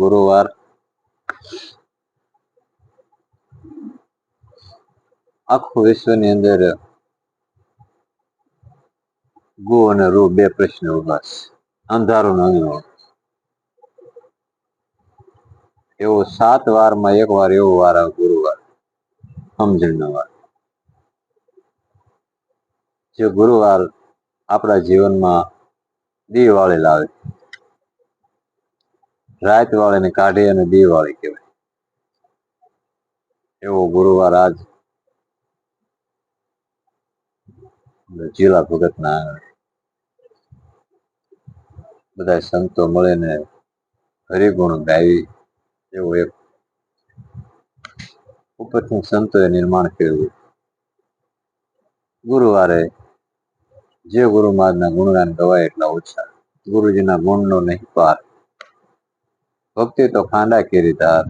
ગુરુવાર આખું વિશ્વની અંદર ગુ અને રૂ બે પ્રશ્ન ઉભા છે. અંધારું ને અજવાળું. એવો 7 વારમાં એક વાર એવો વાર આવે ગુરુવાર, સમજણનો વાર. જે ગુરુવાર આપણા જીવનમાં દિવાળી લાવે. રાત વાળીને કાઢી અને દિવાળી કહેવાય. એવો ગુરુવાર આજ જીલા ભગત ના બધા સંતો મળીને હરિગુણ ગાવી એવું એક ઉપરથી સંતોએ નિર્માણ કર્યું. ગુરુવારે જે ગુરુ મહારાજના ગુણગાન ગવાય એટલા ઓછા. ગુરુજીના ગુણનો નહીં પાર. ભક્તિ તો ખાંડા કેરી ધાર.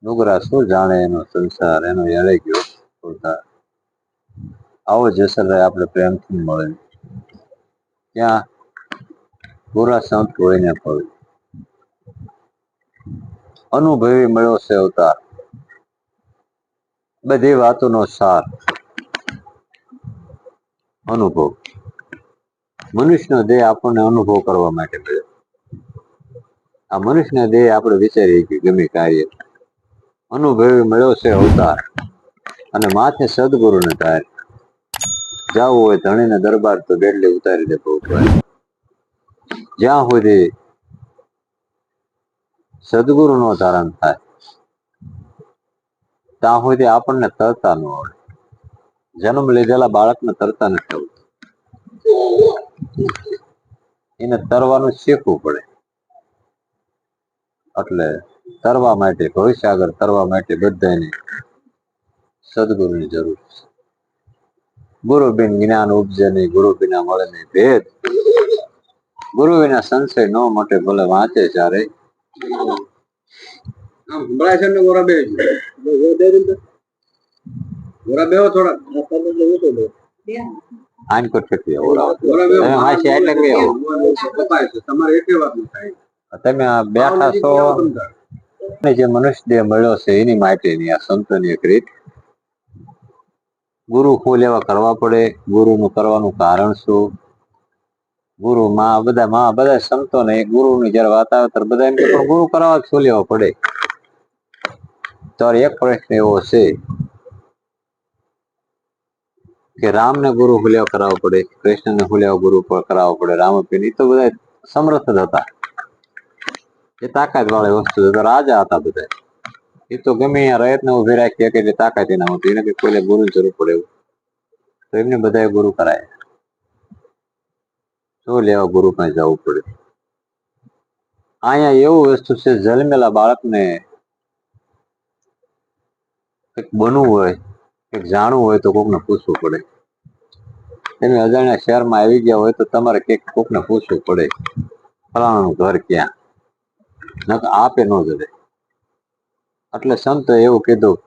ડુગરા શું જાણે એનો સંસાર, એનો એળે ગયો ઉધાર. આવો જેસલરાય આપણે પ્રેમથી મળે. ત્યાં પૂરા સંત કોઈને પડે. અનુભવી મળ્યો છે અવતાર. બધી વાતોનો સાર અનુભવ. મનુષ્યનો દેહ આપણને અનુભવ કરવા માટે મળ્યો. આ મનુષ્યનો દેહ આપણે વિચારીએ કે ગમે કાર્ય. અનુભવી મળ્યો છે અવતાર અને માથે સદગુરુને ધાર. જાવું હોય ધણીને દરબાર તો બેડલે ઉતારી દે ભગવાન. જ્યાં સુધી સદગુરુ નો ધારણ થાય ત્યાં સુધી આપણને તરતા ન આવડે. જન્મ લીધેલા બાળકને તરતા નથી આવડતું. એને તરવાનું શીખવું પડે. એટલે તરવા માટે, ભવિષ્ય આગળ તરવા માટે બધાને સદગુરુની જરૂર છે. ગુરુ બિન જ્ઞાન ઉપજે નહીં, ગુરુ બિના મળે નહીં ભેદ. ગુરુ વિના સંશય ન મટે ભલે વાંચે ચારે. તમે બેઠા છો જે મનુષ્ય દેહ મળ્યો છે એની માટેની આ સંતોની એક રીત. ગુરુ શું લેવા કરવા પડે, ગુરુનું કરવાનું કારણ શું? ગુરુ બધા સંતો ને ગુરુની જયારે વાત આવે ત્યારે બધા એમ કે પણ ગુરુ કરાવવા શું લેવા પડે? તો એક પ્રશ્ન એવો છે કે રામને ગુરુ શું લેવા કરાવવો પડે, કૃષ્ણને શું લેવા ગુરુ કરાવવો પડે, રામપીર તો બધા સમર્થ જ હતા. એ તાકાત વાળી વસ્તુ રાજા હતા બધા. એ તો ગમે અહીંયા રયતને ઉભી રાખી કે તાકાત એના હતી. એને કોઈ ગુરુ જરૂર પડે એવું તો એમને બધા ગુરુ કરાય. શું લેવા ગુરુ પાસે જવું પડે? અહીંયા એવું વસ્તુ છે, જન્મેલા બાળકને કંઈક બનવું હોય, કંઈક જાણવું હોય તો કોકને પૂછવું પડે. તમે અજાણ્યા શહેરમાં આવી ગયા હોય તો તમારે કોકને પૂછવું પડે ફલાણાનું ઘર ક્યાં, આપે ન જડે. એટલે સંતો એવું કીધું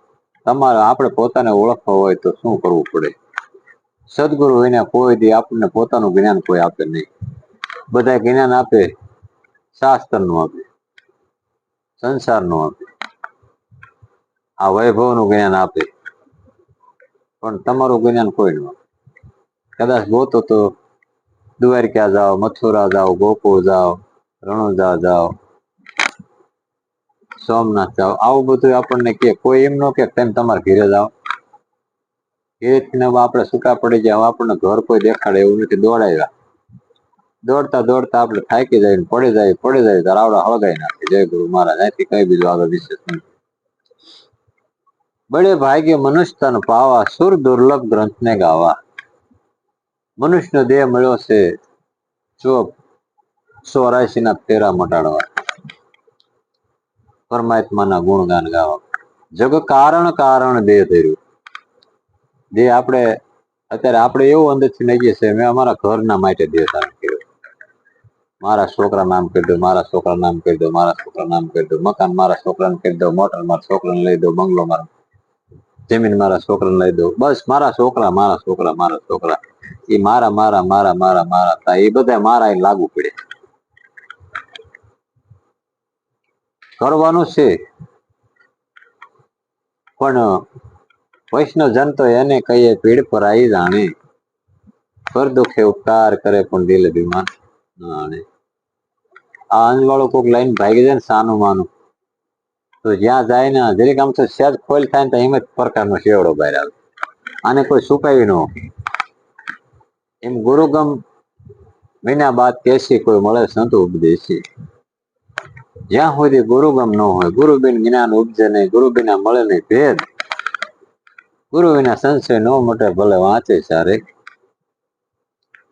તમારે આપણે પોતાને ઓળખવા હોય તો શું કરવું પડે? સદગુરુ વિના કોઈ દી આપણને પોતાનું જ્ઞાન કોઈ આપે નહીં. બધા જ્ઞાન આપે શાસ્ત્ર નું આપે, સંસાર નું આપે, આ વૈભવ નું જ્ઞાન આપે, પણ તમારું જ્ઞાન કોઈ ન આપે. કદાચ ગોતો તો દ્વારકા જાઓ, મથુરા જાઓ, ગોકુળ જાઓ, રણુજા જાઓ, સોમનાથ જાઓ, આવું બધું આપણને કે કોઈ એમ ન કે તેમ તમારે ઘેરે જાઓ. ઘેરેથી આપણે છૂટા પડી જાય. આપણને ઘર કોઈ દેખાડે એવું નથી. દોડાવ્યા દોડતા દોડતા આપણે થાકી જાય, પડી જાય તો રાવડા હળગાઈ નાખે. જય ગુરુ મહારાજ. અહીંથી કઈ બીજું આગળ વિશેષ નહીં. બળે ભાગ્ય મનુષ્ય તન પાવા, સુર દુર્લભ ગ્રંથ ને ગાવા. મનુષ્યનો દેહ મળ્યો છે 84 ના ફેરા મટાડવા, પરમાત્માના ગુણગાન ગાવા. જગ કારણ કારણ દેહ ધર્યું. દેહ અત્યારે એવું અંદરથી નહીએ છે, મેં અમારા ઘરના માટે દેહ ધારણ કર્યો. મારા છોકરા નામ કરી દો, મારા છોકરા નામ કરી દો, મારા છોકરા નામ કરી દો. મકાન મારા છોકરાને કરી દો, મોટર મારા છોકરાને લઈ દો, બંગલો મારા, જમીન મારા છોકરાને લઈ દો. બસ મારા છોકરા મારા છોકરા મારા છોકરા. એ મારા મારા મારા મારા મારા એ બધા મારા લાગુ પડે. કરવાનું છે, પણ વૈષ્ણવ જન તો એને કહીએ પીડ પર આવી જાણે, કર દુખે ઉપકાર કરે પણ દિલ અભિમાન આણે. આ અંજવાળો કોઈક લાઈન ભાગી જાય ને સાનું માનું, તો જ્યાં જાય ને જરીક આમ તો સહેજ ખોલ થાય ને તો એમ જ પ્રકારનો શેવડો બહાર આવે. આને કોઈ સુકાવી ન એમ ગુરુગમ વિના બાદ કેસી કોઈ મળે સંત ઉપદેશી. જ્યાં સુધી ગુરુગમ ન હોય, ગુરુ બિન જ્ઞાન ઉપજે નહીં, ગુરુ બિના મળે નહીં ભેદ, ગુરુ વિના સંશય ન મટે ભલે વાંચે સારે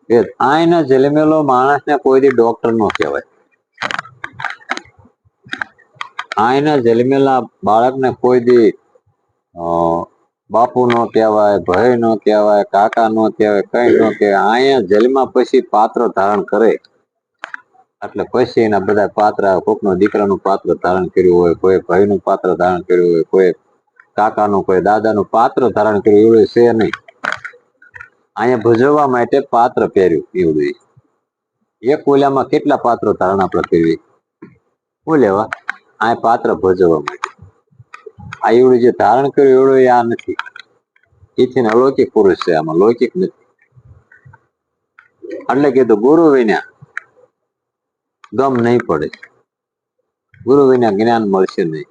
ભેદ. આયને જલમેલો માણસને કોઈ દી ડોક્ટર નો કહેવાય. આયના જન્મેલા બાળકને કોઈ દી બાપુ નો કહેવાય, ભાઈ નો કહેવાય, કાકા નો કહેવાય, કઈ નો કહેવાય. અહીંયા જન્મા પછી પાત્ર ધારણ કરે એટલે પછી એના બધા પાત્ર, કોકનો દીકરાનું પાત્ર ધારણ કર્યું હોય, કોઈ ભાઈનું પાત્ર ધારણ કર્યું હોય, કોઈ કાકાનું, કોઈ દાદાનું પાત્ર ધારણ કર્યું એવું છે નહીં. અહીંયા ભજવવા માટે પાત્ર પહેર્યું એવું. એક ઓલામાં કેટલા પાત્રો ધારણ આપણે કરવી ઓલેવા આ પાત્ર ભજવવા માટે. આ એવડું જે ધારણ કર્યું એવડું આ નથી. એથી અલૌકિક પુરુષ છે, આમાં લૌકિક નથી. એટલે કીધું ગુરુ વિના ગમ નહીં પડે, ગુરુ વિના જ્ઞાન મળશે નહીં.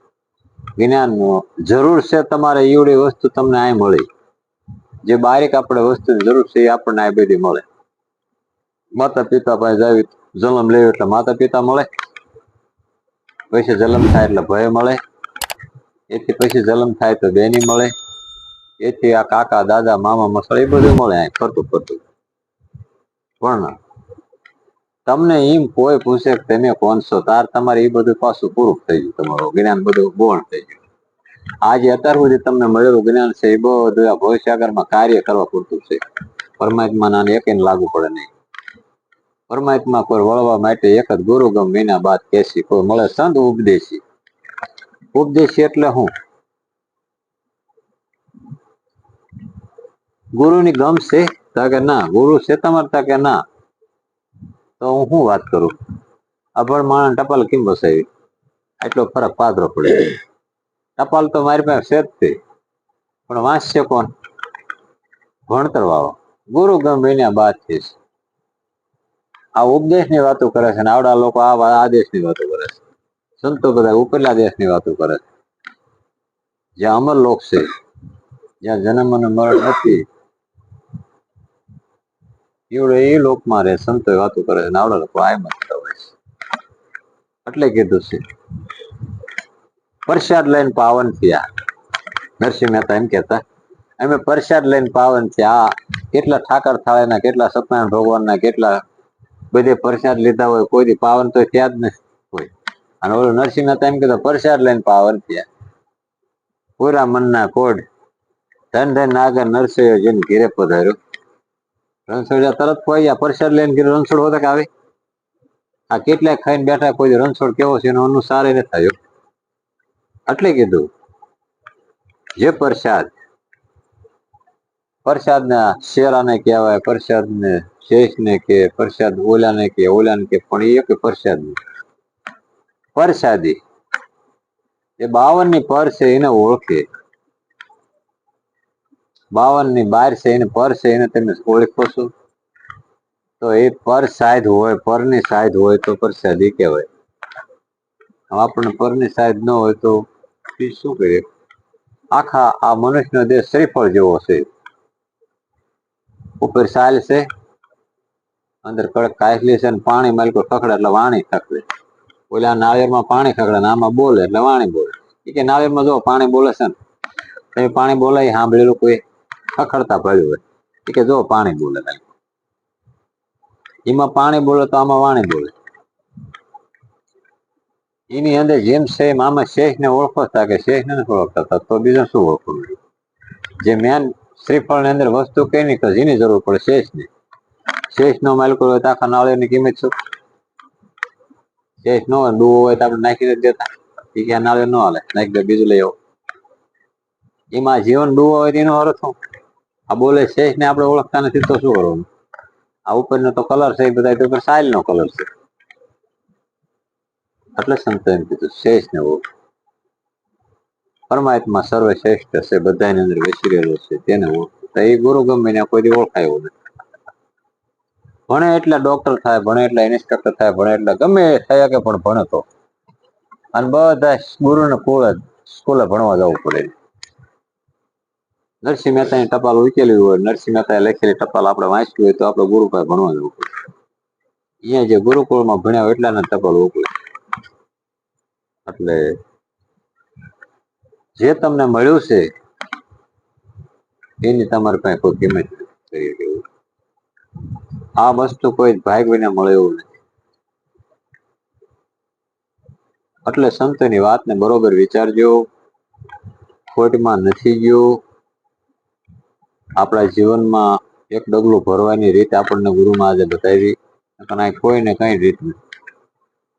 જ્ઞાન જરૂર છે તમારે એવડી વસ્તુ તમને આ મળી, જે બારીક આપણે વસ્તુની જરૂર છે એ આપણને આ બધી મળે. માતા પિતા પાસે જાવી, જન્મ લેવો એટલે માતા પિતા મળે, પછી જન્મ થાય એટલે ભય મળે, એથી પછી જન્મ થાય તો બેની મળે, એથી આ કાકા દાદા મામા મસળ એ બધું મળે. ફરતું ફરતું પણ તમને એમ કોઈ પૂછે કે તમે કોણ છો, તાર તમારે એ બધું પાછું પૂરું થઈ ગયું, તમારું જ્ઞાન બધું બોણ થઈ ગયું. આજે અત્યાર સુધી તમને મળેલું જ્ઞાન છે એ બધું આ ભવિષ્યાગરમાં કાર્ય કરવા પૂરતું છે. પરમાત્મા ના એક લાગુ પડે નહીં. પરમાત્મા કોઈ વળવા માટે એક જ ગુરુ ગમ વિના બાદ કેસી કોઈ મળે સંત ઉપદેશી. ઉપદેશી એટલે હું ગુરુની ગમ છે કે ના, ગુરુ છે તમારે કે ના, તો હું શું વાત કરું. અભણ માણસ ટપાલ કેમ બસાવી, એટલો ફરક પાદરો પડે. ટપાલ તો મારી પાસે છે જ તે, પણ વાંચશે કોણ? ભણતર વાળો. ગુરુ ગમ વિના બાદ છે. આ ઉપદેશ ની વાતો કરે છે ને આવડા લોકો આ આદેશ ની વાતો કરે છે. સંતો બધા ઉપરલા દેશ ની વાતો કરે છે. જ્યાં અમર લોક છે, જ્યાં જન્મ અને મરણ નથી, એવડે એ લોકમાં રહે સંતો વાતો કરે છે. આવડા લોકો આ મતતા હોય છે. એટલે કીધું છે પ્રસાદ લઈને પાવન થયા. નરસિંહ મહેતા એમ કેતા અમે પ્રસાદ લઈને પાવન થયા. કેટલા ઠાકર થાળીના, કેટલા સત્યનારાયણ ભગવાનના, કેટલા બધે પ્રસાદ લીધા હોય, કોઈ દી પાવન તો થયા જ નથી કોઈ. અને ઓલું નરસિંહ મહેતા એમ કીધું પ્રસાદ લઈને પાવન થયા. પૂરા મનના કોડ ધન ધન નાગર નરસિંહ જેને ઘેરે પધાર્યો. રણછોડિયા તરત કોઈ પ્રસાદ લઈને ઘેરે રણછોડ હોતા કે આવે. આ કેટલાય ખાઈને બેઠા, કોઈ રણછોડ કેવો છે એનો અનુસાર ન થયો. એટલે કીધું જે પ્રસાદ ના શેરાને કહેવાય, પ્રસાદ ને શેષ ને કે, પ્રસાદ ઓલાને કે પણ એ કે પ્રસાદ પરસાદી એ 52 ની પર છે એને ઓળખે. 52 ની બાર છે એને પર છે એને તમે ઓળખો છો તો એ પર સાધ હોય, પરની સાધ હોય તો પ્રસાદી કહેવાય. આપણને પરની સાધ ન હોય તો શું કરીએ. આખા આ મનુષ્યનો દેહ શ્રીફળ જેવો છે. ઉપર સાલ છે, અંદર કડક કાચલી છે, પાણી માલકો ખખડે એટલે વાણી ખખડે. ઓલા નાળિયેરમાં પાણી ખખડે ને આમાં બોલે એટલે વાણી બોલે. કે નાળિયેરમાં જો પાણી બોલે છે ને, તમે પાણી બોલાય સાંભળેલું કોઈ ખખડતા ભર્યું હોય કે જો પાણી બોલે, એમાં પાણી બોલે તો આમાં વાણી બોલે. એની અંદર જેમ છે આમાં શેષ ને ઓળખો હતા કે શેષ ને નથી ઓળખતા હતા તો બીજું શું ઓળખવું? જે મેન શ્રીફળ ની અંદર વસ્તુ કઈ નહીં તો જેની જરૂર પડે શેષ ની. શેષ નો માલિક હોય તો આખા નાળિયેર ની કિંમત શું? શેષ નો હોય ડૂવો હોય તો આપણે નાખી નથી દેતા, એ કે નાળિયેર નો હાલે, નાખી દે બીજું લઈ આવો. એમાં જીવન ડૂવો હોય તો એનો અર્થ શું? આ બોલે શેષ ને આપણે ઓળખતા નથી તો શું કરવાનું? આ ઉપરનો તો કલર છે એ બધા સાઇલ નો કલર છે. એટલે સંતો એમ કીધું શેષ ને ઓળખ. પરમાત્મા સર્વશ્રેષ્ઠ છે, બધાની અંદર વિસરેલો છે, તેને ઓળખ. તો એ ગુરુ ગમે ને કોઈ ઓળખાયો નથી. ભણે એટલે ડોક્ટર થાય, ભણે એટલે ઇન્સ્પેક્ટર થાય, ભણે એટલે ગમે એ થયા કે પણ ભણે તો. અને બધા ગુરુને સ્કૂલે ભણવા જવું પડે. નરસિંહ મહેતાની ટપાલ ઉકેલી હોય, નરસિંહ મહેતાએ લખેલી ટપાલ આપણે વાંચવી હોય તો આપણે ગુરુ પાસે ભણવા જવું પડે. અહીંયા જે ગુરુકુળમાં ભણ્યા હોય એટલાના ટપાલ ઉકલે. એટલે જે તમને મળ્યું છે એની તમારે પાસે કોઈ કિંમત કરી દેવું. આ વસ્તુ કોઈ ભાગ વિના મળે એવું નથી. એટલે સંતોની વાતને બરોબર વિચારજો. ખોટમાં નથી ગયો. આપણા જીવનમાં એક ડગલું ભરવાની રીત આપણને ગુરુમાં આજે બતાવી. કોઈને કઈ રીત નથી.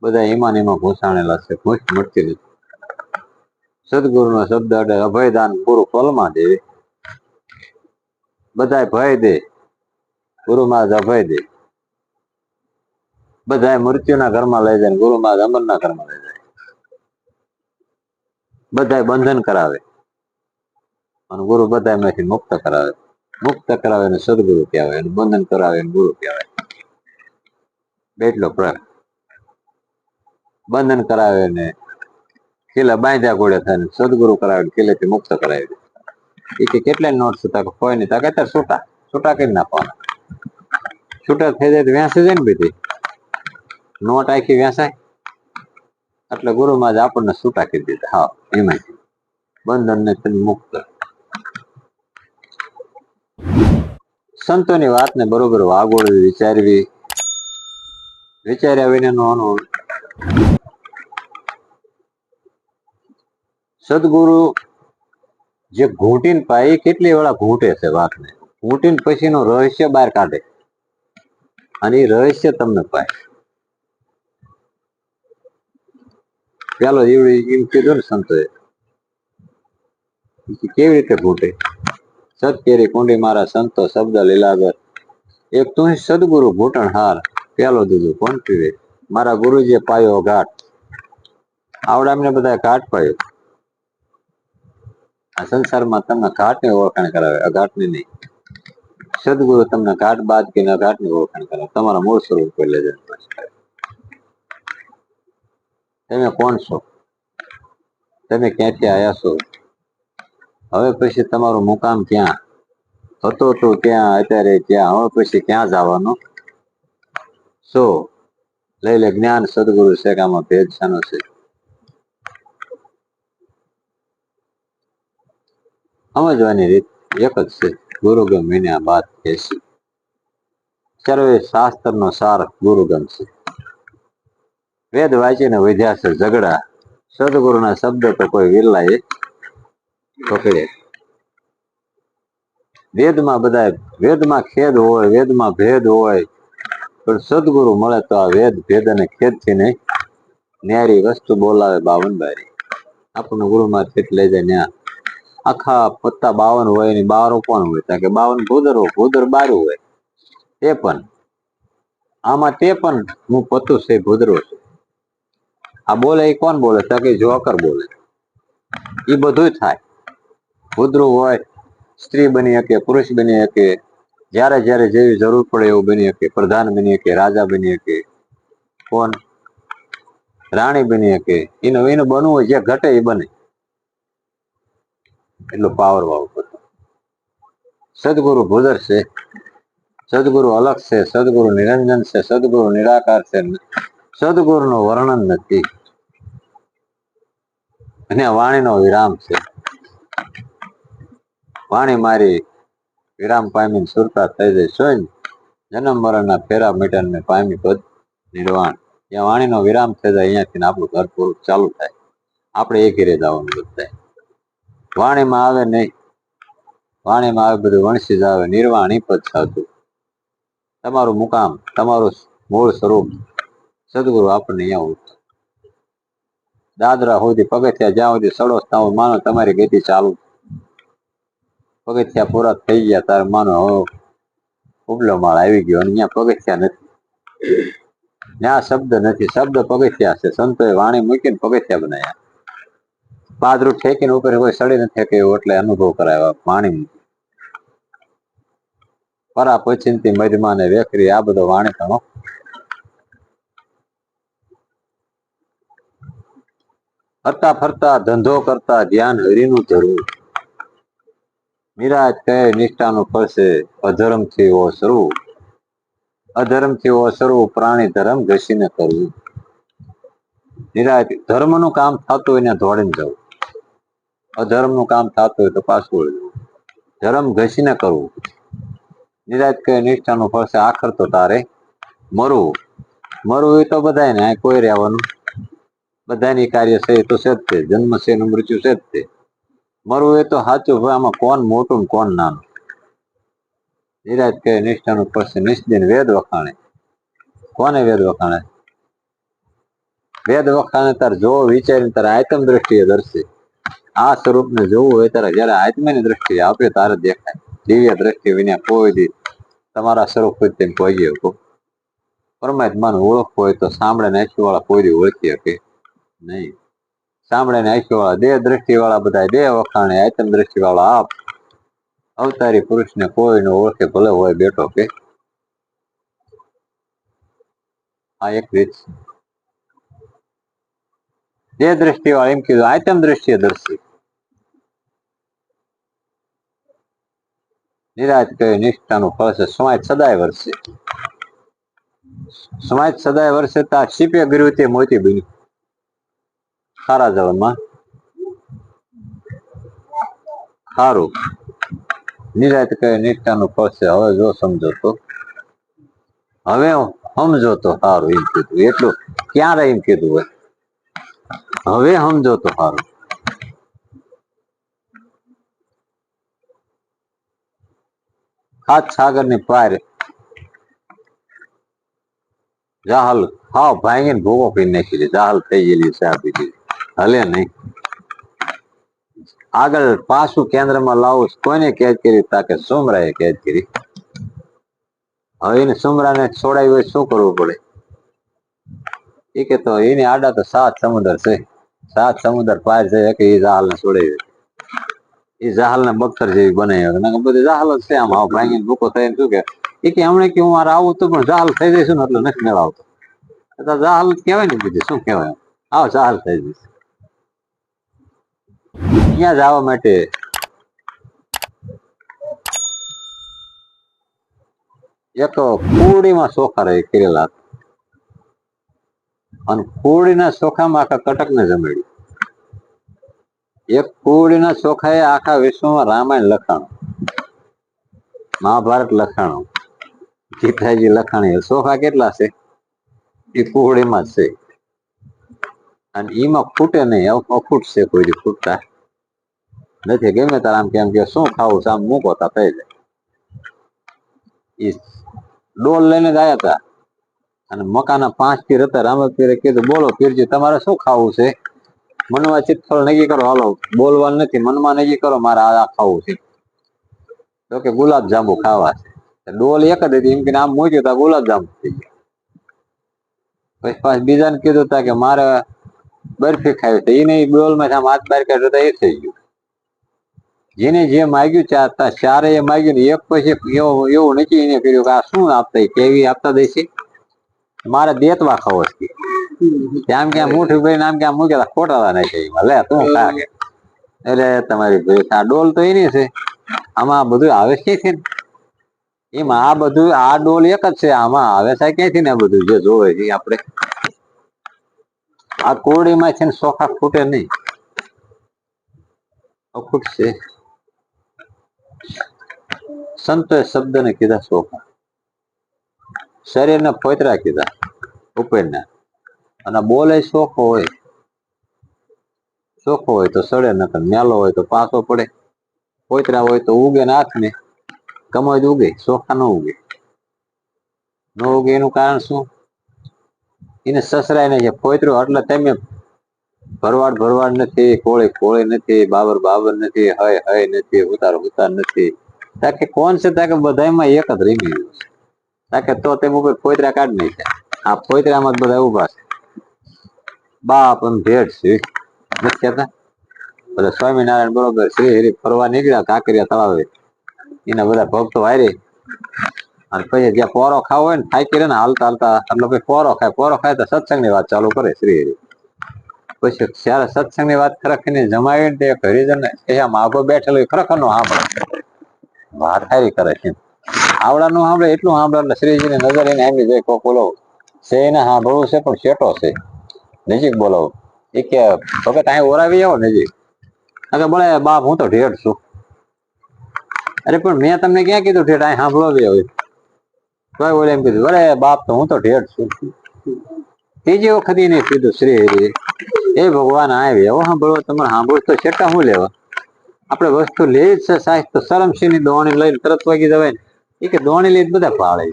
બધા એમાં ઘૂસાણેલા છે, ઘૂસ મળતી નથી. સદગુરુનો શબ્દ એટલે અભયદાન ગુરુ ફલમાં દે. બધા ભય દે, ગુરુમાં અભય દે. બધા મૃત્યુના ઘરમાં લઈ જાય, ગુરુમાં અમરના ઘરમાં લઈ જાય. બધા બંધન કરાવે અને ગુરુ બધા એમાંથી મુક્ત કરાવે. મુક્ત કરાવે ને સદગુરુ કહેવાય, અને બંધન કરાવે ગુરુ કહેવાય. બેટલો ફરક. બંધન કરાવે ને કિલ્લા બાંધ્યા ઘોડે થાય, ને સદગુરુ કરાવે કિલ્લેથી મુક્ત કરાવી દે. એ કે કેટલાય નોટ હતા કે કોઈ નહીં, અત્યારે છૂટા કરી નાખવાના. છૂટા થઈ જાય તો વ્યાસે જાય ને બધી નોટ આખી વ્યાસાય. એટલે ગુરુમાં જ આપણને છૂટા કરી દીધા. હા, એમાંથી બંધન ને મુક્ત. સંતોની વાતને બરોબર વાગોળવી, વિચારવી. વિચાર્યા વિના સદગુરુ જે ઘૂંટીને પાય કેટલી વેળા ઘૂંટે છે વાતને, ઘૂંટીને પછી નું રહસ્ય બહાર કાઢે અને એ રહસ્ય તમને પાય. ચાલો એમ કીધું ને સંતોએ, કેવી રીતે ઘૂંટે. સત કેરી કુંડી મારા સંતો શબ્દ લીલાગર, એક તું સદગુરુ ઘૂંટણ હાર, પ્યાલો દીધું કોણ પીવે. મારા ગુરુજીએ પાયો ઘાટ. આવડા અમને બધા ઘાટ પાયો. આ સંસારમાં તમને ઘાટની ઓળખાણ કરાવે, અઘાટની નહીં. સદગુરુ તમને ઘાટ બાદ કે ઘાટની ઓળખાણ કરાવે, તમારા મૂળ સ્વરૂપ પર લઈ જાય. તમે કોણ છો, તમે ક્યાંથી આવ્યા છો, હવે પછી તમારું મુકામ ક્યાં હતો તો ત્યાં, અત્યારે ક્યાં, હવે પછી ક્યાં જવાનું. શું લઈ લે જ્ઞાન સદગુરુ છે કે આમાં ભેદ શાનો છે. સમજવાની રીત એક જ છે, ગુરુગમ વિને આ વાત કહેશી. સર્વે શાસ્ત્ર નો સાર ગુરુગમ છે. વેદ વાંચીને વધ્યા છે ઝઘડા, સદગુરુના શબ્દ તો કોઈ વિરલાએ પકડે. વેદમાં ખેદ હોય, વેદમાં ભેદ હોય, પણ સદગુરુ મળે તો આ વેદ ભેદ અને ખેદ થી નહીં, ન્યારી વસ્તુ બોલાવે 52 બારી. આપણને ગુરુમાં લઈ જાય ન્યા આખા પત્તા 52 હોય ને 12 પણ હોય, કારણ કે 52 ભૂદર 12 હોય. તે પણ આમાં તે પણ હું પતું છે, ભૂદરો છે. આ બોલે એ કોણ બોલે, તો કે જોકર બોલે. એ બધું થાય. ભૂદરું હોય, સ્ત્રી બની શકે, પુરુષ બની શકે, જયારે જયારે જેવી જરૂર પડે એવું બની શકે. પ્રધાન બની શકે, રાજા બની શકે, કોણ રાણી બની શકે. એનું બનવું હોય, જે ઘટે એ બને. એટલો પાવર વાળો સદગુરુ ભૂદર છે, સદગુરુ અલગ છે, સદગુરુ નિરંજન છે, સદગુરુ નિરાકાર છે. સદગુરુ નું વર્ણન નથી. અને વાણીનો વિરામ છે. વાણી મારી વિરામ પામીને સુરતા થઈ જાય. શું જન્મ મરણના ફેરા મીટર ને પામી પદ નિર્વાણ. જ્યાં વાણીનો વિરામ થઈ જાય, અહીંયાથી આપણું ઘર પૂરું ચાલુ થાય. આપણે એ ઘેરે જવાનું બધા. વાણીમાં આવે નહીં, વાણીમાં આવે બધું વણસી જ આવે. નિર્વાણી પદ થતું. તમારું મુકામ, તમારું મૂળ સ્વરૂપ સદગુરુ આપણને અહીંયા દાદરા સુધી પગથિયા જ્યાં સુધી સડો ત્યાં માનો તમારી ગતિ ચાલુ. પગથિયા પૂરા થઈ ગયા તારે માનો ઉપલો માળ આવી ગયો, અને અહીંયા પગથિયા નથી. ત્યાં શબ્દ નથી, શબ્દ પગથિયા છે. સંતોએ વાણી મૂકીને પગથિયા બનાવ્યા. પાદરું ઠેકીને ઉપર કોઈ સડી નથી શકે એવું એટલે અનુભવ કરાવ્યા વાણી. પરા પછીનથી મધમાં ને વેખરી આ બધો વાણી ઘણો. ફરતા ફરતા ધંધો કરતા ધ્યાન હરિનું ધરવું. નિરાજ કહે નિષ્ઠાનું ફળ છે અધર્મથી ઓસરવું. અધર્મથી ઓસરવું પ્રાણી ધર્મ ઘસીને કરવું. નિરાજ ધર્મનું કામ થતું હોય ને દોડીને જવું. અધર્મનું કામ થતું હોય તો પાછું વળવું. ધર્મ ઘસીને કરવું. નિરાજ કહે નિષ્ઠાનું ફળ છે આખર તો તારે મરવું. મરવું એ તો બધાને કોઈ રહેવાનું બધાની કાર્ય છે એ તો છે જ તે. જન્મ છે એનું મૃત્યુ છે જ તે. મરવું એ તો સાચું હોય. આમાં કોણ મોટું ને કોણ નાનું. નિરાજ કહે નિષ્ઠાનું ફળ છે નિષ્દિન વેદ વખાણે. કોને વેદ વખાણે? વેદ વખાણે તાર જો વિચારીને તારે આત્મ દ્રષ્ટિએ દર્શે. આ સ્વરૂપને જોવું હોય ત્યારે જયારે આત્માની દ્રષ્ટિએ આપે તારે દેખાય. દિવ્ય દ્રષ્ટિ વિના કોઈ દી તમારા સ્વરૂપ તેમ કોઈ શકો. પરમાત્માનું ઓળખવું હોય તો સાંભળે ને આંખી વાળા કોઈ દી ઓળખી શકે નહીં. સાંભળે ને આંખી વાળા દેહ દ્રષ્ટિ વાળા બધા દેહ વખાણે. આત્મ દ્રષ્ટિ વાળા આપ અવતારી પુરુષને કોઈ ન ઓળખે ભલે હોય બેઠો કે. આ એક રીત છે. દેહ દ્રષ્ટિ વાળા એમ કીધું આત્મ દ્રષ્ટિએ દર્શી. નિરાજ કહે નિષ્ઠાનું ફળ છે સમાજ સદાય વર્ષે. સમાજ સદાય વર્ષે તા શીપે ગીર્યું તે મોતી બન્યું. સારા જવનમાં સારું. નિરાજ કહે નિષ્ઠાનું ફળ છે હવે જો સમજો તો. હવે સમજો તો સારું એમ કીધું. એટલું ક્યારે એમ કીધું હોય. હવે સમજો તો સારું. હાથ સાગર ની પાર જાહલ હાવ ભાંગીને ભૂકો પી નાખી દે. જાહલ થઈ ગયેલી છે આપી દીધી. હલે નહીં. આગળ પાછું કેન્દ્રમાં લાવું કોઈને કેદ કરી તાકે સુમરાએ કેદ કરી. હવે એને સુમરાને છોડાવી હોય શું કરવું પડે? એ કે તો એની આડા તો 7 સમુદ્ર છે. 7 સમુદ્ર પાર છે કે એ જાહલ ને છોડાવી. એ જાહલ ને બખ્તર જેવી બનાવી. બધી જાહલ જ છે. આમ હાવ ભાંગીને ભૂકો થઈને શું કે એ કે હમણાં કે હું મારે આવું તો પણ જાહલ થઈ જઈશું ને એટલે નથી મેળવતો. જાહલ કહેવાય ને બીજું શું કહેવાય. આવ જાહલ થઈ જઈશ. અહીંયા જવા માટે એક કુરડીમાં ચોખા રહી કરેલા અને કુરડીના ચોખામાં આખા કટકને જમાડ્યું. એક કુરડીના ચોખાએ આખા વિશ્વમાં રામાયણ લખાણું, મહાભારત લખાણું, ગીતાજી લખાણી. ચોખા કેટલા છે? એ કુરડીમાં જ છે. અને એમાં ફૂટે નહીં. અફૂટ છે. કોઈ ફૂટતા નથી. ગમે તાર આમ કેમ કે શું ખાવું છે આમ મૂકો તા થઈ જાય. એ ડોલ લઈને જ આવ્યા હતા અને મકાના 5 પીર હતા. રામપીરે કીધું બોલો પીરજી તમારે શું ખાવું છે? મનમાં ચિત્તફળ નક્કી કરો. હાલો બોલવાનું નથી. મનમાં નક્કી કરો મારે આ ખાવું છે. તો કે ગુલાબ જાંબુ ખાવા છે. ડોલ એક જ હતી. એમ કે આમ મૂક્યું તા ગુલાબ જાંબુ થઈ ગયા. પછી પાછ બીજાને કીધું તા કે મારે બરફી ખાવી છે. એને ડોલમાં આમ હાથ બહાર કાઢ્યો તો એ થઈ ગયું. જેને જે માગ્યું ચારે એ માગ્યું ને એક પછી એવું નક્કી એને કર્યું કે આ શું આપતા કેવી આપતા દેશે. મારે દેતવા ખાવો છે. આમ ક્યાં મોઠું ભાઈ આમ ક્યાં મૂક્યા ખોટા નાખ્યા. લે તું ખા કે એટલે તમારી ભાઈ આ ડોલ તો એની છે. આમાં બધું આવે છે ને એમાં આ બધું આ ડોલ એક જ છે. આમાં આવે છે ક્યાંથી ને બધું જે જોવે છે આપણે આ કોરડીમાં છે ને ચોખા ફૂટે નહીં. અખૂટ છે. સંતોએ શબ્દને કીધા ચોખા. શરીરને ફોતરા કીધા ઉપરના. અને બોલે ચોખ્ખો હોય. ચોખ્ખો હોય તો સડે નકર મેલો હોય તો પાછો પડે. ફોતરા હોય તો ઉગે ને હાથ ને કમોય ઉગે. ચોખા ન ઉગે. ન ઉગે એનું કારણ શું? એને સસરાય નહીં. ફોતરું એટલે તમે ભરવાડ નથી, કોળી કોળી નથી, બાબર બાબર નથી, હય નથી, ઉતાર નથી. તાકે કોણ છે? તાકે બધામાં એક જ રીંગી તાકે તો તેમ ઉપર ફોતરા કાઢ નાખ્યા. આ પોતરામાં જ બધા ઉભા છે, બાપ અને ભેટ છે નથી કહેતા. બધા સ્વામિનારાયણ બરોબર શ્રી હરિ ફરવા નીકળ્યા કાંકરિયા તળાવે, એના બધા ભક્તો હારે. અને પછી જ્યાં પોરો ખાવો હોય ને થાકી રહે ને હાલતા હાલતા, એટલે પછી પોરો ખાય તો સત્સંગની વાત ચાલુ કરે શ્રી હરિ. પછી જયારે સત્સંગની વાત ખરેખર જમાવી ને તે હરિજન અહીંયા માગો બેઠેલો ખરેખર નો સાંભળે, વાત સારી કરે છે. આવડા નું સાંભળે એટલું સાંભળે એટલે શ્રીજીની નજર એને આવી જાય. કોક બોલો છે એને સાંભળવું છે પણ શેટો છે, નજીક બોલાવો. એ કે ભગત અહીં ઓરાવી આવો નજીક. બોલે બાપ હું તો ઢેઢ છું. અરે પણ મેં તમને ક્યાં કીધું ઠેઠ અહીં સાંભળો હોય. તોય બોલે એમ કીધું અરે બાપ તો હું તો ઢેઢ છું. ત્રીજી વખત એને કીધું શ્રી હરિ એ ભગવાન આવી એવો સાંભળવો, તમારે સાંભળવું તો છેટા શું લેવા? આપણે વસ્તુ લઈ જ છે સાહેબ તો શરમસિંહ ની દોણી લઈને તરત વાગી જવાય ને. એ કે દોણી લઈને બધા પાળે.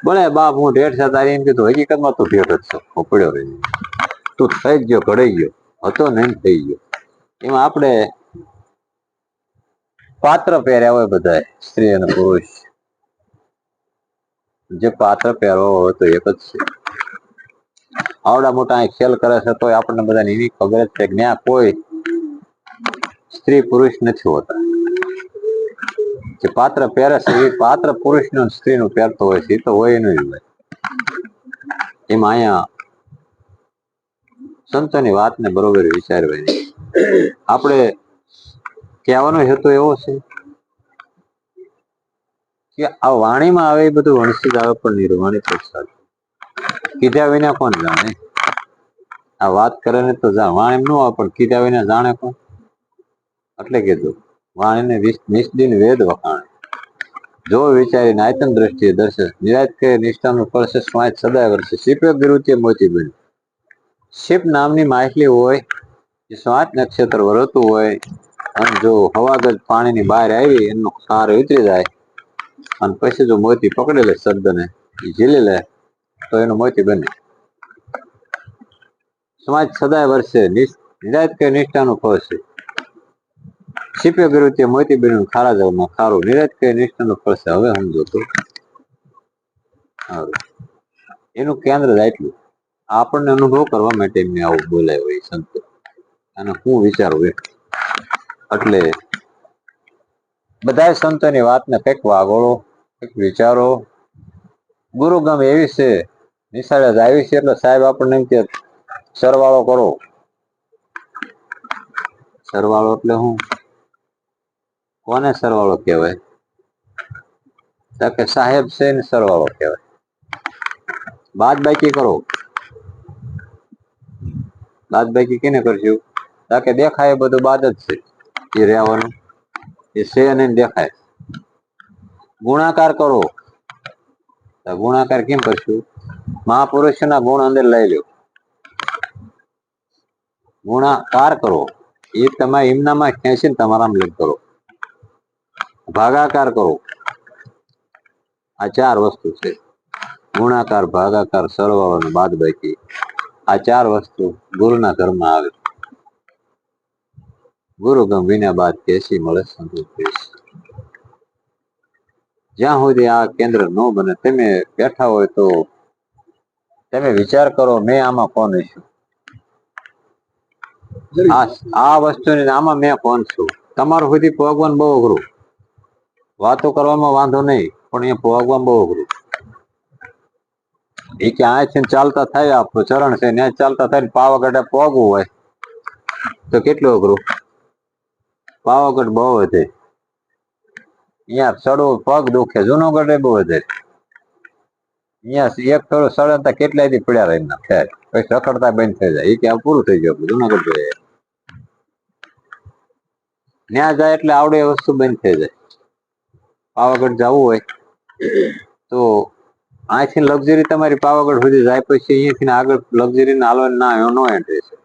બોલે બાપ હું ઢેઢ છે તારી, એમ કીધું હકીકતમાં તું ઢેઢ જ છો, પડ્યો રહી તું થઈ ગયો, ઘડાઈ ગયો હતો ને એમ થઈ ગયો. એમાં આપણે પાત્ર પહેર્યા હોય બધા સ્ત્રી અને પુરુષ, જે પાત્ર પહેરવો હોય તો એક જ છે. આવડા મોટા અહીં ખેલ કરે છે તો આપણને બધાને એવી ખબર જ છે કે ત્યાં કોઈ સ્ત્રી પુરુષ નથી હોતા. જે પાત્ર પહેરે છે એ પાત્ર પુરુષ નું સ્ત્રી નું પહેરતો હોય છે, એ તો હોય નહીં હોય. એમાં અહીંયા સંતોની વાતને બરોબર વિચારવાય નહીં. આપણે કહેવાનો હેતુ એવો છે કે આ વાણીમાં આવે એ બધું વણસી જ આવે, પણ નિર્વાણી પ્રસાદ કીધા વિના કોણ જાણે? આ વાત કરે ને તો વાણી ન આવે, પણ કીધા વિના જાણે કોણ? એટલે કીધું વાણીને નિષ્દિન વેદ વખાણે, જો વિચારી નાયતન દ્રષ્ટિએ દર્શે નિરાજ કે નિષ્ઠાનું ફળશે સ્વાય સદાય વર્ષે. શિપે ગિરુત્ય મોતી બની, શિપ નામની માછલી હોય એ સ્વાત નક્ષત્ર વરતું હોય, અને જો હવાગજ પાણીની બહાર આવી એનો સાર ઉતરી જાય અને પછી જો મોતી પકડી લે શબ્દને ઝીલી લે તો એનું મોતી બને. સમાજ સદાય વર્ષે નિરાજ કે નિષ્ઠાનું ફળ છે. શિપે ગિરુત્ય મોતી બન્યું ખારા જળમાં ખારું, નિરાજ કે નિષ્ઠાનું ફળ છે. હવે સમજો તો એનું કેન્દ્ર જ એટલું, આપણને અનુભવ કરવા માટે એમને આવું બોલાય હોય સંતો. અને હું વિચારું એટલે બધા સંતોની વાતને કંઈક વાગોળો, કંઈક વિચારો. ગુરુગમ એવી છે, નિશાળે જ આવી છે એટલે સાહેબ આપણને એમ કે સરવાળો કરો. સરવાળો એટલે હું? કોને સરવાળો કહેવાય? કે સાહેબ છે ને સરવાળો કહેવાય. બાદ બાકી કરો. બાદ બાકી કેને કરશું? કે દેખાય બધું બાદ જ છે, એ રહેવાનું એ છે નહીં દેખાય. ગુણાકાર કરો. ગુણાકાર કેમ કરશું? મહાપુરુષોના ગુણ અંદર લઈ લો. ગુણાકાર કરો એ તમારે એમનામાં ખેંચીને તમારામાં લગ કરો. ભાગાકાર કરો. આ ચાર વસ્તુ છે, ગુણાકાર, ભાગાકાર, સરવાળો અને બાદબાકી. આ ચાર વસ્તુ ગુરુના ઘરમાં આવે. ગુરુ ગમ વિના બાદ કેસી મળે સંતોષ. જ્યાં સુધી આ કેન્દ્ર ન બને, તમે બેઠા હોય તો તમે વિચાર કરો મેં આમાં કોણ છું? આ વસ્તુની આમાં મેં કોણ છું? તમારું સુધી ભગવાન બહુ અઘરું. વાતો કરવામાં વાંધો નહીં, પણ એ ભોગવામાં બહુ અઘરું. એ કે આથી ચાલતા થાય, આપણું ચરણ છે ત્યાં ચાલતા થાય ને પાવાગઢે પોગવું હોય તો કેટલું અઘરું. પાવાગઢ બહુ વધે, અહીંયા ચડવું પગ દુખે. જુનાગઢે બહુ વધે, અહીંયા એક થોડું સળંગતા કેટલાય દી પડ્યા રહી ના ફેર પછી રખડતા બંધ થઈ જાય. એ કે પૂરું થઈ ગયું જુનાગઢ જોઈએ. ત્યાં જાય એટલે આવડે એ વસ્તુ બંધ થઈ જાય. પાવાગઢ જવું હોય તો અહીંથી લક્ઝરી તમારી પાવાગઢ સુધી જાય, પછી અહીંયાથી આગળ લક્ઝરી હાલવા ના નો એન્ટ્રી છે.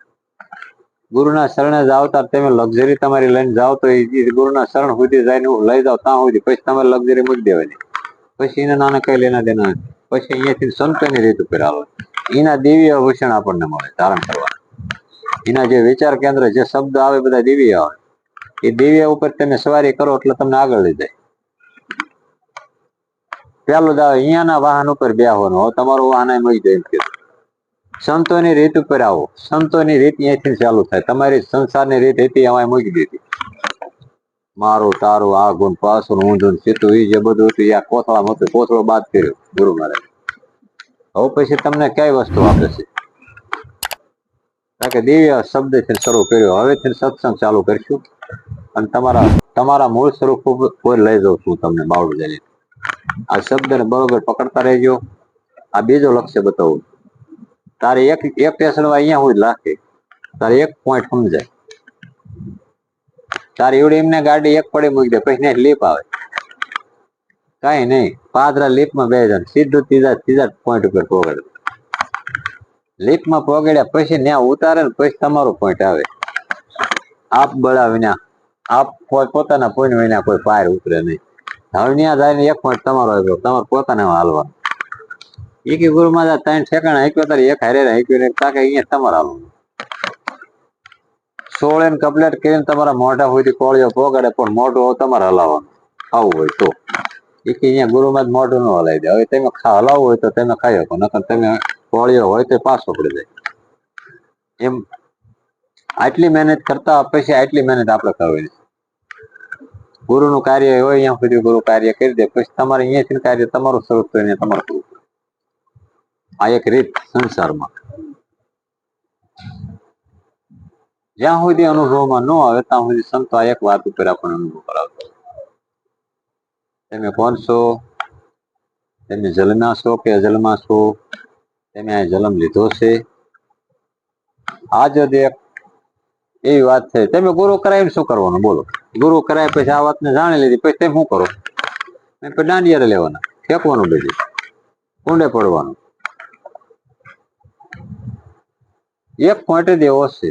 ગુરુના શરણે જાવ તાર તમે લક્ઝરી તમારી લઈને જાઓ તો એ ગુરુના શરણ સુધી જઈને લઈ જાઓ ત્યાં સુધી, પછી તમારે લક્ઝરી મૂકી દેવાની. પછી એને નાના કઈ લેના દેના. પછી અહીંયાથી સંતોની રીત ઉપર આવે, એના દિવ્ય ભૂષણ આપણને મળે ધારણ કરવા. એના જે વિચાર કેન્દ્ર, જે શબ્દ આવે બધા દિવ્ય આવે. એ દિવ્ય ઉપર તમે સવારી કરો એટલે તમને આગળ લઈ જાય. પેલું દાવ અહીંયાના વાહન ઉપર બેહવાનું, હવે તમારું વાહન મળી જાય એમ કે સંતોની રીત ઉપર આવો. સંતોની રીત અહીંયાથી ચાલુ થાય. તમારી સંસારની રીત હતી અમારે મૂકી દીધી. મારું તારું આ ગુણ પાછું ઊંધું સીધું એ જે બધું હતું આ કોથળામાં હતું, કોથળો બાદ કર્યો ગુરુ મહારાજ. હવે પછી તમને કઈ વસ્તુ આપે છે? કારણ કે દિવ્ય શબ્દથી શરૂ કર્યો, હવેથી સત્સંગ ચાલુ કરીશું અને તમારા મૂળ સ્વરૂપ કોઈ લઈ જાઉં છું તમને બાવડું જઈને. આ શબ્દને બરોબર પકડતા રહેજો. આ બીજો લક્ષ્ય બતાવું. તારે એક ટેશન અહીંયા હું જ લાગે, તારે એક પોઈન્ટ સમજાય. તારી એવડી એમને ગાડી એક પડી મૂકી દે, પછી લીપ આવે કઈ નહીં. પાદરા લીપમાં બે જણ સીધું ત્રીજા પોઈન્ટ ઉપર પહોંચે. લીપમાં પહોંચાડ્યા પછી ત્યાં ઉતારે ને પછી તમારો પોઈન્ટ આવે. આપ બળા વિના, આપ પોતાના પોઈન્ટ વિના કોઈ પાર ઉતરે નહીં. હવે ત્યાં જાય એક પોઈન્ટ તમારો આવ્યો, તમારે પોતાને હાલવાનું. એ કે ગુરુ મહારાજ ત્રણ ઠેકાણા હાંક્યો તારે એક હારે હાંક્યું ને તાકે અહીંયા તમારે હાલવાનું. 16 કમ્પ્લીટ કરીને તમારા મોઢા સુધી કોળિયો પોગાડે, પણ મોઢું તમારે હલાવવાનું. આવું હોય તો એ કે અહીંયા ગુરુ મહારાજ મોઢું ન હલાવી દે. હવે તમે હલાવવું હોય તો તમે ખાઈ શકો, નકર તમે કોળિયો હોય તો પાછો પડી જાય. એમ આટલી મહેનત કરતા પછી આટલી મહેનત આપણે કરવી. ગુરુનું કાર્ય હોય અહીંયા સુધી ગુરુ કાર્ય કરી દે, પછી તમારે અહીંયાથી કાર્ય તમારું શરૂ થઈને તમારું પૂરું. આ એક રીત સંસારમાં. જ્યાં સુધી અનુભવમાં ન આવે ત્યાં સુધી સંતો આ એક વાત ઉપર આપણને અનુભવ કરાવતો. તમે કોણ છો? તમે જન્મ્યા છો કે અજન્મા છો? તમે આ જન્મ લીધો છે? આ જો એક એવી વાત છે. તમે ગુરુ કરાવીને શું કરવાનું બોલો? ગુરુ કરાય પછી આ વાતને જાણી લીધી પછી તમે શું કરો? પછી દાંડિયારે લેવાના, ફેંકવાનું, બધી કુંડે પડવાનું. એક પોઈન્ટ જ એવો છે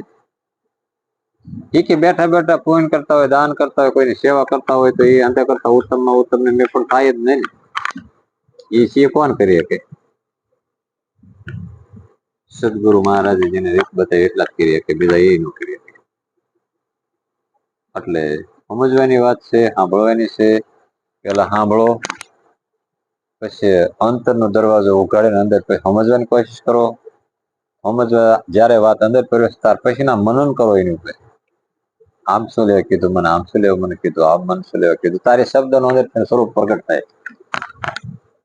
એ કે બેઠા બેઠા પૂન કરતા હોય, દાન કરતા હોય, કોઈની સેવા કરતા હોય તો એ અંતે કરતા ઉત્તમમાં ઉત્તમ ને મેં પણ થાય જ નહીં. એ છે કોણ કરી શકે? સદગુરુ મહારાજે જેને રીત બતાવી એટલા જ કરી શકે, બીજા એ ન કરી શકે. એટલે સમજવાની વાત છે, સાંભળવાની છે. પેલા સાંભળો, પછી અંતરનો દરવાજો ઉઘાડીને અંદર પછી સમજવાની કોશિશ કરો. સમજવા જયારે વાત અંદર પ્રવેશ તાર પછી ના મનન કરો એની ઉપર. આમ શું લેવા કીધું મને, આમ શું લેવા મને કીધું, આમ મન શું લેવા કીધું. તારે શબ્દ નો અંદર સ્વરૂપ પ્રગટ થાય.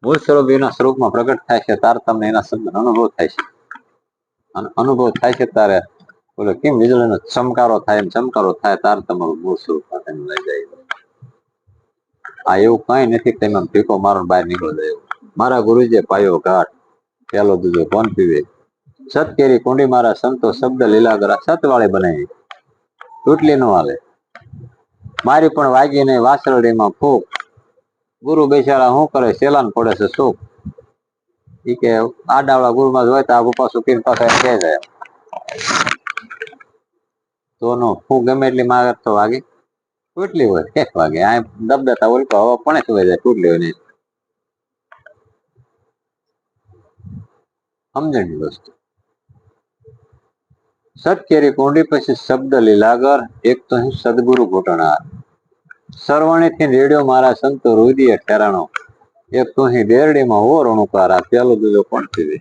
મૂળ સ્વરૂપ એના સ્વરૂપમાં પ્રગટ થાય છે, તાર તમને એના શબ્દ અનુભવ થાય છે. અને અનુભવ થાય છે તારે બોલો કેમ વીજળીનો ચમકારો થાય, ચમકારો થાય તાર તમારું મૂળ સ્વરૂપ લઈ જાય. આ એવું કઈ નથી તમે ભીખો મારો બહાર નીકળી જાય. મારા ગુરુજીએ પાયો ઘાટ, પેલો દૂજો કોણ પીવે. સત કેરી કુંડી મારા સંતો શબ્દ લીલાગરા સતવાળી બનાવી, તૂટલી નો હાલે. મારી પણ વાગી નહીં વાસરડીમાં ફૂક. ગુરુ બેસાડા શું કરે સેલાન પડે છે સુખ. એ કે આડાવાળા ગુરુમાં હોય તો આગુ પાછું પીર પાસે કહે જાય તો નો હું ગમે એટલી માગે તો વાગે તૂટલી હોય એક વાગે. આ દબદતા હોય તો હવા પણ સુવાઈ જાય, તૂટલી હોય નહીં. સમજણની વસ્તુ. સત કેરી કુંડી પછી શબ્દ લીલાગર, એક તો હું સદગુરુ ઘૂંટણા. સરવણીથી રેડિયો મારા સંતો રુદિય ઠેરાણો, એક તો અહીં ડેરડીમાં હો રણુકાર. આ પેલો દૂજો કોણ પીવે.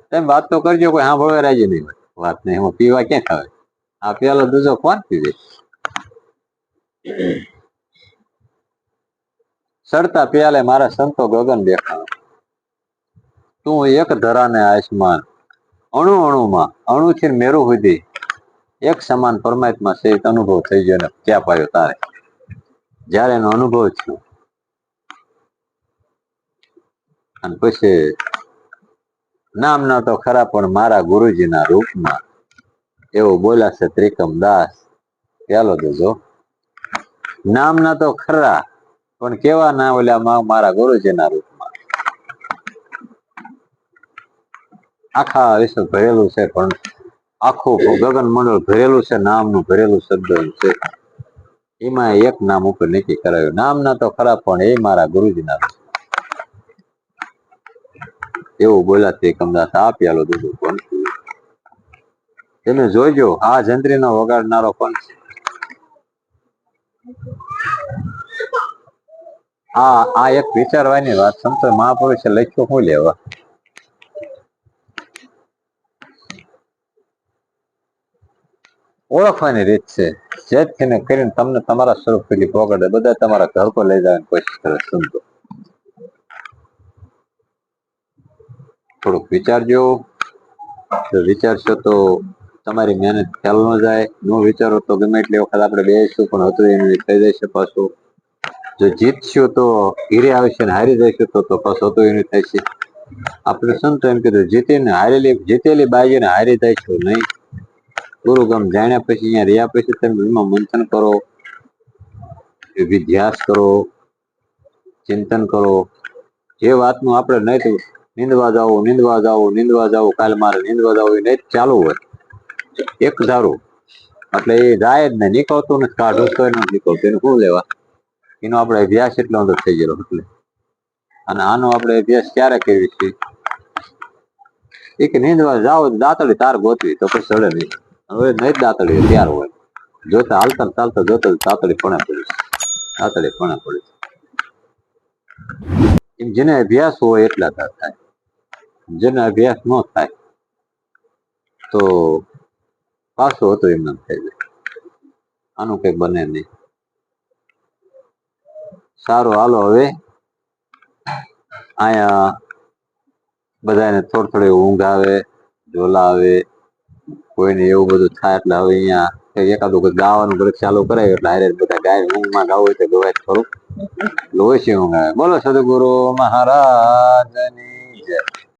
તમે વાત તો કરજો, કોઈ સાંભળવા રાજી નહીં હોય. વાત નહીં એમાં પીવા ક્યાં ખાવે. આ પેલો દૂજો કોણ પીવે. સડતા પ્યાલે મારા સંતો ગગન દેખાણો, તું એક ધરાને આસમાન. અણુ અણુમાં અણુથી મેરું સુધી એક સમાન પરમાત્મા છે. અનુભવ થઈ ગયો ને ક્યાં પાયો તારે જયારે એનો અનુભવ થયો. અને પછી નામ ના તો ખરા પણ મારા ગુરુજીના રૂપમાં એવું બોલ્યા છે ત્રિકમ દાસ. પેલો દૂજો નામ ના તો ખરા પણ કેવા ના ઓલ્યા મારા ગુરુજીના રૂપમાં. આખા વિશ્વ ભરેલું છે, પણ આખું ગગન મંડળ ભરેલું છે નામનું, ભરેલું શબ્દ છે. એમાં એક નામ ઉપર નક્કી કરાયું. નામ ના તો ખરા પણ એ મારા ગુરુજીના રૂપમાં એવું બોલ્યા ત્રિકમદાસ. આ પેલો દૂજો કોણ પીવે. તમે જોઈજો આ જંત્રીનો વગાડનારો કોણ છે. આ એક વિચારવાની વાત સંત મહાપુરુષે લખ્યું શું લેવા ઓળખવાની રીત છે જેથી કરીને તમને તમારા સ્વરૂપ સુધી પહોંચે બધા તમારા ઘર પર લઈ જવાની કોશિશ કરે સંતો થોડુંક વિચારજો વિચારશો તો તમારી મહેનત ખ્યાલ ન જાય ન વિચારો તો ગમે એટલી વખત આપણે બેસીશું પણ હતું એનું થઈ જશે પાછું જો જીતશું તો હીરે આવશે ને હારી જઈશું તો પાછું હતું એનું થશે આપણે સંતો એમ કીધું જીતેલી બાજીને હારી જઈશું નહીં ગુરુ ગમ જાણ્યા પછી અહીંયા રહ્યા પછી તમે એમાં મંથન કરો વિધ્યાસ કરો ચિંતન કરો જે વાતનું આપણે નહીં નિંદવા જાવું કાલે મારે નિંદવા જવું એ નહીં ચાલુ હોય એક ધારું એટલે એ જાય જ નહીં નીકળતું નથી કાઢું તો નથી નીકળતું એને શું લેવા એનો આપણે અભ્યાસ એટલો અંદર થઈ ગયેલો એટલે અને આનો આપણે અભ્યાસ ક્યારે કરીએ છીએ એ કે નિંદવા જાઓ દાંતડી તાર ગોતવી તો પછી ચડે નહીં હવે નહીં દાંતડી ત્યાર હોય જોતા હાલતા ચાલતા જોતા દાંતડી પણ પડી એમ જેને અભ્યાસ હોય એટલા થાય જેને અભ્યાસ ન થાય તો પાછું હતું એમ થઈ જાય આનું કઈ બને નહીં સારું હાલો હવે અહીંયા બધાને થોડી ઊંઘ આવે ઝોલા આવે કોઈને એવું બધું થાય એટલે હવે અહીંયા એકાદું ગાવાનું બ્રેક ચાલુ કરાય એટલે હારે બધા ગાય ઊંઘમાં ગાવું હોય તો ગવાય થોડુંક લોહી ઊંઘ આવે બોલો સદગુરુ મહારાજની જય